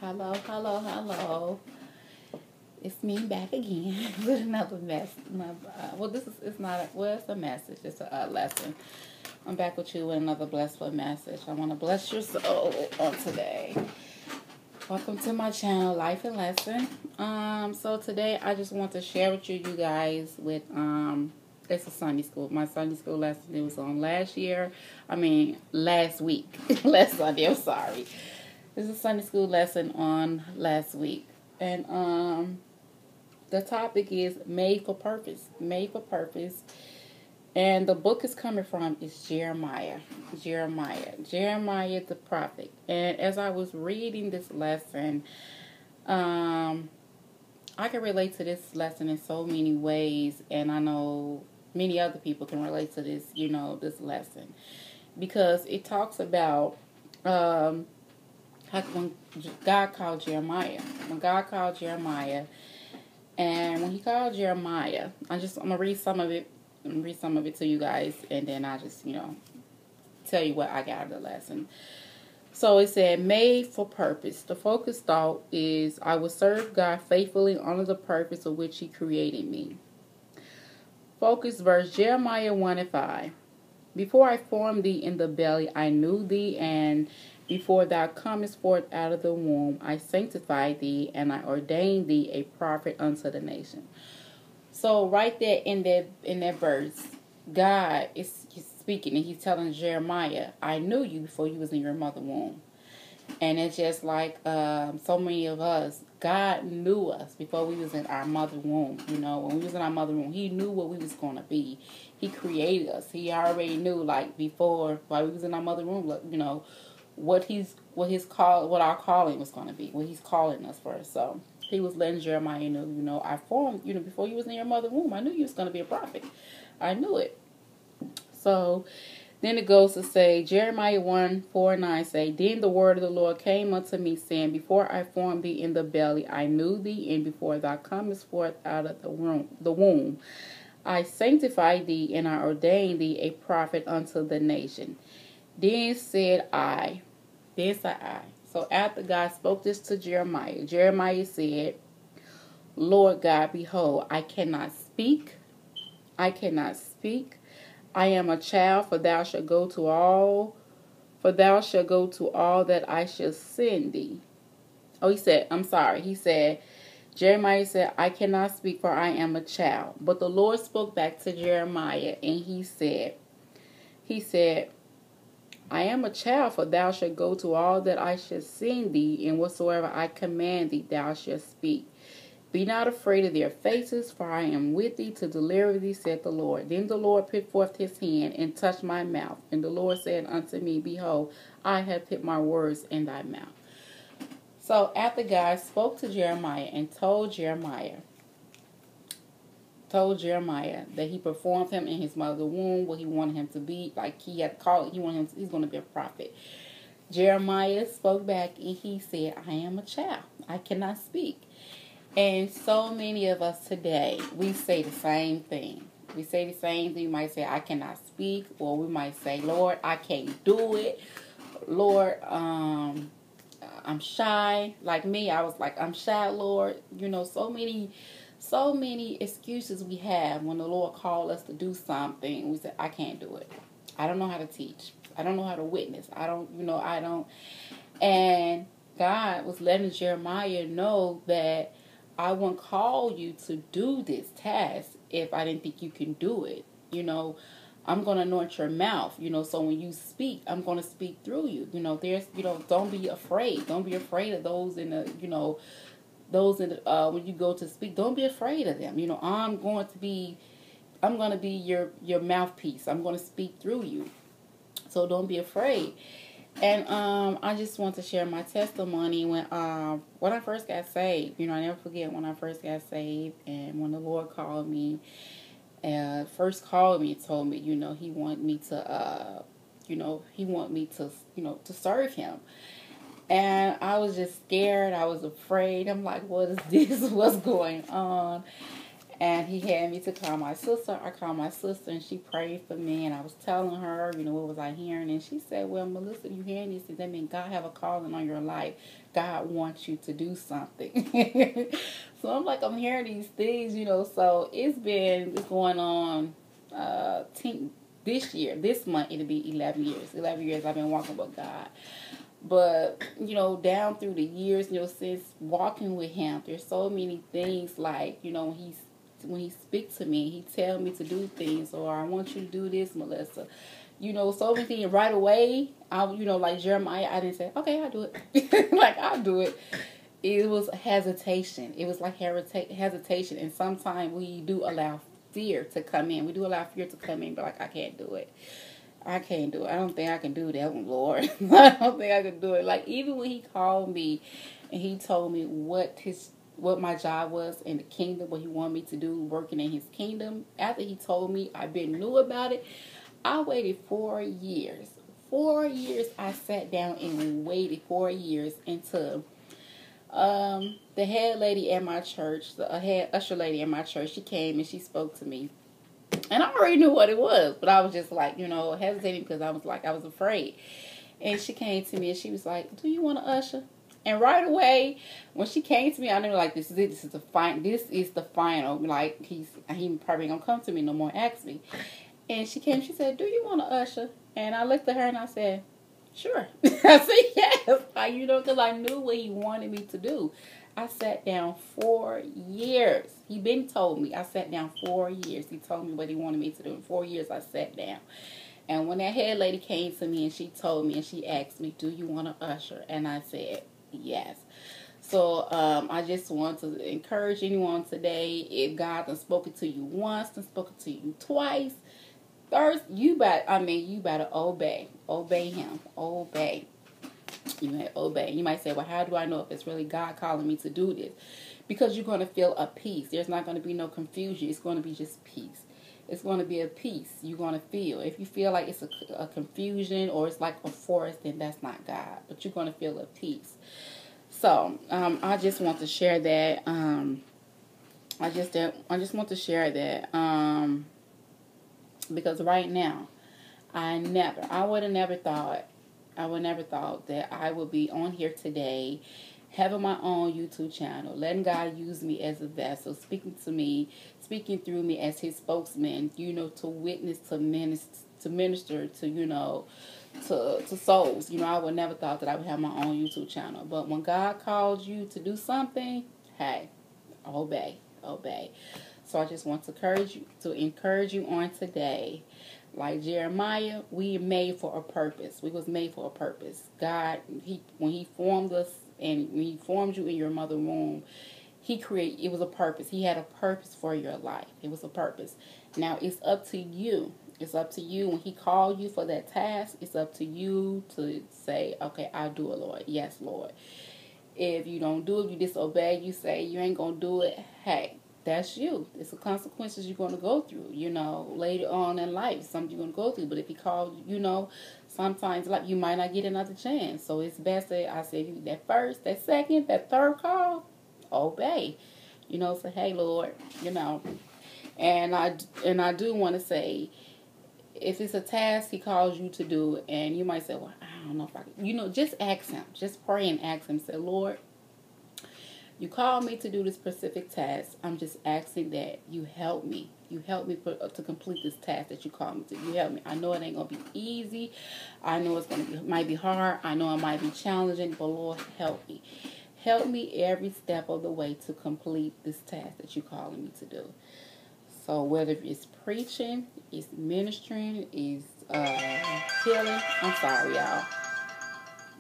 Hello, hello, hello. It's me back again with another mess. Well, this is it's not. It's a message. It's a lesson. I'm back with you with another blessful message. I want to bless your soul on today. Welcome to my channel, Life and Lesson. So today I just want to share with you guys with it's a Sunday school. My Sunday school lesson, it was on last week. Last Sunday, I'm sorry. This is a Sunday school lesson on last week. And the topic is made for purpose. Made for purpose. And the book is coming from is Jeremiah the prophet. And as I was reading this lesson, I can relate to this lesson in so many ways, and I know many other people can relate to this, this lesson, because it talks about when God called Jeremiah. When God called Jeremiah, and when He called Jeremiah, I'm gonna read some of it. I'm gonna read some of it to you guys, and then I just tell you what I got out of the lesson. So it said, made for purpose. The focus thought is, I will serve God faithfully under the purpose of which He created me. Focus verse, Jeremiah 1:5. Before I formed thee in the belly, I knew thee, and before thou comest forth out of the womb, I sanctified thee, and I ordained thee a prophet unto the nation. So right there in that verse, God is speaking, and He's telling Jeremiah, I knew you before you was in your mother's womb. And it's just like so many of us, God knew us before we was in our mother's womb. When we was in our mother's womb, He knew what we was going to be. He created us. He already knew, like, before, while we was in our mother's womb, what our calling was going to be, what He's calling us for. So He was letting Jeremiah know, I formed, before you was in your mother's womb, I knew you was going to be a prophet. I knew it. So then it goes to say, Jeremiah 1:4-9 say, Then the word of the Lord came unto me, saying, Before I formed thee in the belly, I knew thee, and before thou comest forth out of the womb, I sanctified thee, and I ordained thee a prophet unto the nation. Then said I. So after God spoke this to Jeremiah, Jeremiah said, Lord God, behold, I cannot speak. I am a child, for thou shalt go to all that I shall send thee. He said, Jeremiah said, I cannot speak, for I am a child. But the Lord spoke back to Jeremiah, and he said, I am a child, for thou shalt go to all that I shall send thee, and whatsoever I command thee, thou shalt speak. Be not afraid of their faces, for I am with thee to deliver thee, said the Lord. Then the Lord put forth His hand and touched my mouth. And the Lord said unto me, Behold, I have put my words in thy mouth. So after God spoke to Jeremiah and told Jeremiah that He performed him in his mother's womb, what He wanted him to be, like He had called, he's going to be a prophet. Jeremiah spoke back and he said, I am a child. I cannot speak. And so many of us today, we say the same thing. We might say, I cannot speak, or we might say, Lord, I can't do it. Lord, I'm shy. Like me, I was like, I'm shy, Lord. So many excuses we have when the Lord called us to do something. We say, I can't do it. I don't know how to teach. I don't know how to witness. I don't. And God was letting Jeremiah know that I wouldn't call you to do this task if I didn't think you can do it. I'm going to anoint your mouth, so when you speak, I'm going to speak through you. Don't be afraid. Don't be afraid of those when you go to speak, don't be afraid of them. I'm going to be your mouthpiece. I'm going to speak through you. So don't be afraid. And I just want to share my testimony when I first got saved. I never forget when I first got saved, and when the Lord called me, and told me, He wanted me to, to serve Him. And I was just scared. I was afraid. I'm like, what is this? What's going on? And he had me to call my sister. I called my sister, and she prayed for me. And I was telling her, what was I hearing? And she said, well, Melissa, you hearing this? Does that mean God have a calling on your life? God wants you to do something. So I'm like, I'm hearing these things, So it's going on this month, it'll be 11 years. 11 years I've been walking with God. But, down through the years, since walking with him, there's so many things like, when he speaks to me, he tell me to do things, or I want you to do this, Melissa. So many things right away. Like Jeremiah, I didn't say, okay, I'll do it. Like, I'll do it. It was hesitation. It was like hesitation. And sometimes we do allow fear to come in. We do allow fear to come in, but like, I can't do it. I can't do it. I don't think I can do that one, Lord. I don't think I can do it. Like, even when he called me and he told me what my job was in the kingdom, what he wanted me to do, working in his kingdom, after he told me, I been knew about it, I waited 4 years. 4 years I sat down and waited 4 years until the head lady at my church, the head usher lady at my church, she came and she spoke to me. And I already knew what it was, but I was just like, hesitating because I was afraid. And she came to me and she was like, do you want to usher? And right away, when she came to me, I knew, like, this is it. This is the final. Like, he probably gonna come to me no more and ask me. And she came, she said, do you want to usher? And I looked at her and I said, sure. I said, yes. Because I knew what he wanted me to do. I sat down 4 years. He been told me. I sat down 4 years. He told me what he wanted me to do. In 4 years, I sat down. And when that head lady came to me and she told me and she asked me, do you want to usher? And I said, yes. So I just want to encourage anyone today, if God has spoken to you once, has spoken to you twice, first, you better obey. Obey him. Obey. You obey. You might say, well, how do I know if it's really God calling me to do this? Because you're going to feel a peace. There's not going to be no confusion. It's going to be just peace. It's going to be a peace you're going to feel. If you feel like it's a confusion or it's like a forest, then that's not God. But you're going to feel a peace. So I just want to share that. I just want to share that because right now, I would have never thought that I would be on here today, having my own YouTube channel, letting God use me as a vessel, speaking through me as his spokesman, to witness, to minister to, to souls. I would never thought that I would have my own YouTube channel. But when God calls you to do something, hey, obey. So I just want to encourage you on today. Like Jeremiah, we made for a purpose. We was made for a purpose. God, when he formed us and when he formed you in your mother's womb, it was a purpose. He had a purpose for your life. It was a purpose. Now it's up to you. It's up to you. When he called you for that task, it's up to you to say, okay, I'll do it, Lord. Yes, Lord. If you don't do it, you disobey, you say you ain't going to do it, hey, that's you. It's the consequences you're going to go through, later on in life, something you're going to go through. But if he called, sometimes like you might not get another chance. So it's best that I say that first, that second, that third call, obey. Say, hey, Lord, And I do want to say, if it's a task he calls you to do, and you might say, well, I don't know if I can, just ask him. Just pray and ask him. Say, Lord, you called me to do this specific task. I'm just asking that you help me. You help me to complete this task that you called me to. You help me. I know it ain't going to be easy. I know might be hard. I know it might be challenging, but Lord, help me. Help me every step of the way to complete this task that you're calling me to do. So whether it's preaching, it's ministering, it's healing. I'm sorry, y'all.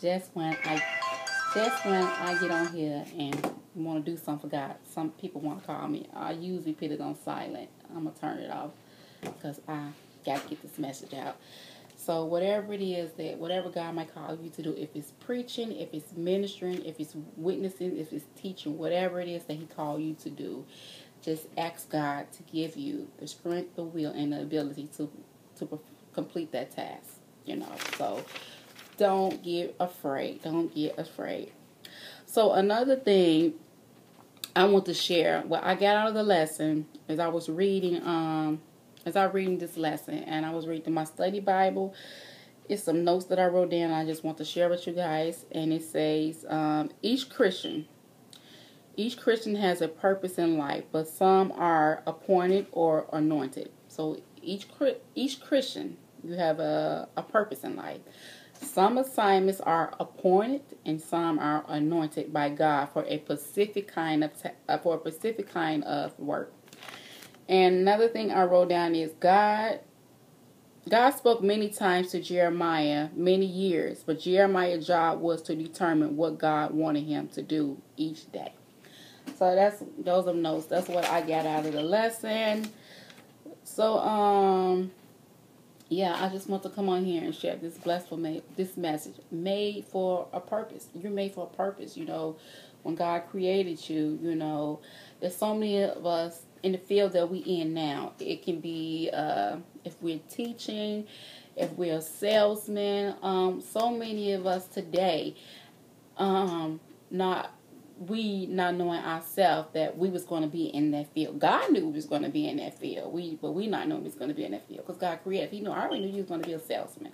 Just when I get on here and want to do something for God, some people want to call me. I usually put it on silent. I'm going to turn it off because I got to get this message out. So whatever it is whatever God might call you to do, if it's preaching, if it's ministering, if it's witnessing, if it's teaching, whatever it is that he called you to do, just ask God to give you the strength, the will, and the ability to complete that task. So don't get afraid. Don't get afraid. So another thing I want to share what I got out of the lesson as I was reading. As I was reading this lesson, and I was reading my study Bible. It's some notes that I wrote down. I just want to share with you guys, and it says, each Christian has a purpose in life, but some are appointed or anointed. So each Christian, you have a purpose in life. Some assignments are appointed, and some are anointed by God for a specific kind of work. And another thing I wrote down is God spoke many times to Jeremiah, many years, but Jeremiah's job was to determine what God wanted him to do each day. So those are notes. That's what I got out of the lesson. So yeah, I just want to come on here and share this this message. Made for a purpose. You're made for a purpose. You know, when God created you, you know, there's so many of us in the field that we in now. It can be if we're teaching, if we're a salesman. So many of us today, not knowing ourselves that we was going to be in that field. God knew we was going to be in that field. But we not knowing we was going to be in that field because God created. He knew. I already knew you was going to be a salesman.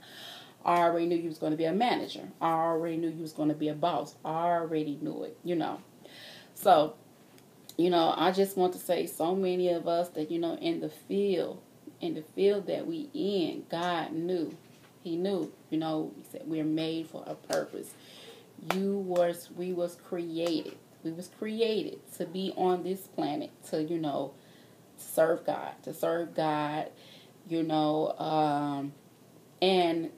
I already knew you was going to be a manager. I already knew you was going to be a boss. I already knew it. You know. So, you know, I just want to say, so many of us that, you know, in the field that we in, God knew. He knew. You know, he said we're made for a purpose. We was created. We was created to be on this planet to, you know, serve God, you know, and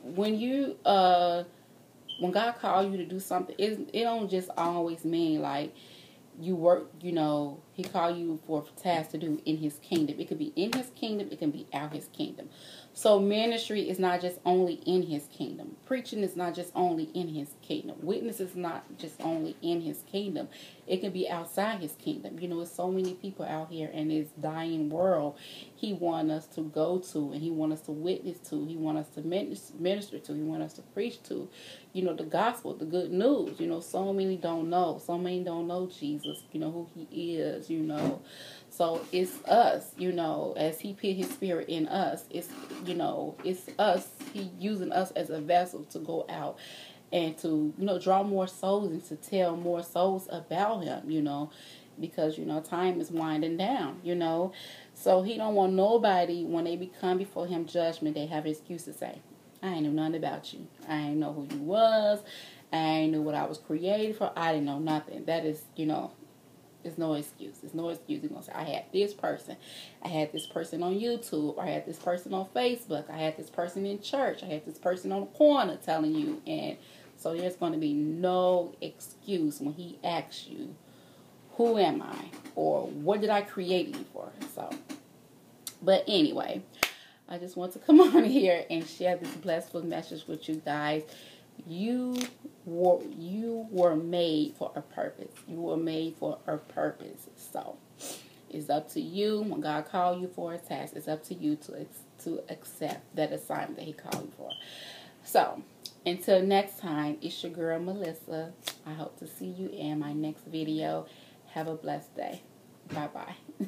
when God called you to do something, it don't just always mean like you work, you know, he called you for a task to do in his kingdom. It could be in his kingdom, it can be out his kingdom. So ministry is not just only in his kingdom. Preaching is not just only in his kingdom. Witness is not just only in his kingdom. It can be outside his kingdom. You know, there's so many people out here in this dying world he wants us to go to, and he wants us to witness to. He wants us to minister to. He wants us to preach to. You know, the gospel, the good news. You know, so many don't know. So many don't know Jesus, you know, who he is, you know. So it's us, you know, as he put his spirit in us, it's, you know, it's us. He using us as a vessel to go out and to, you know, draw more souls and to tell more souls about him, you know, because, you know, time is winding down, you know. So he don't want nobody, when they become before him judgment, they have an excuse to say, I ain't know nothing about you. I ain't know who you was. I ain't know what I was created for. I didn't know nothing. That is, you know, there's no excuse. There's no excuse. You're going to say, I had this person. I had this person on YouTube. I had this person on Facebook. I had this person in church. I had this person on the corner telling you. And so there's going to be no excuse when he asks you, who am I? Or what did I create you for? So, but anyway, I just want to come on here and share this blessed message with you guys. You were made for a purpose. You were made for a purpose. So it's up to you. When God called you for a task, it's up to you to accept that assignment that he called you for. So until next time, it's your girl Melissa. I hope to see you in my next video. Have a blessed day. Bye-bye.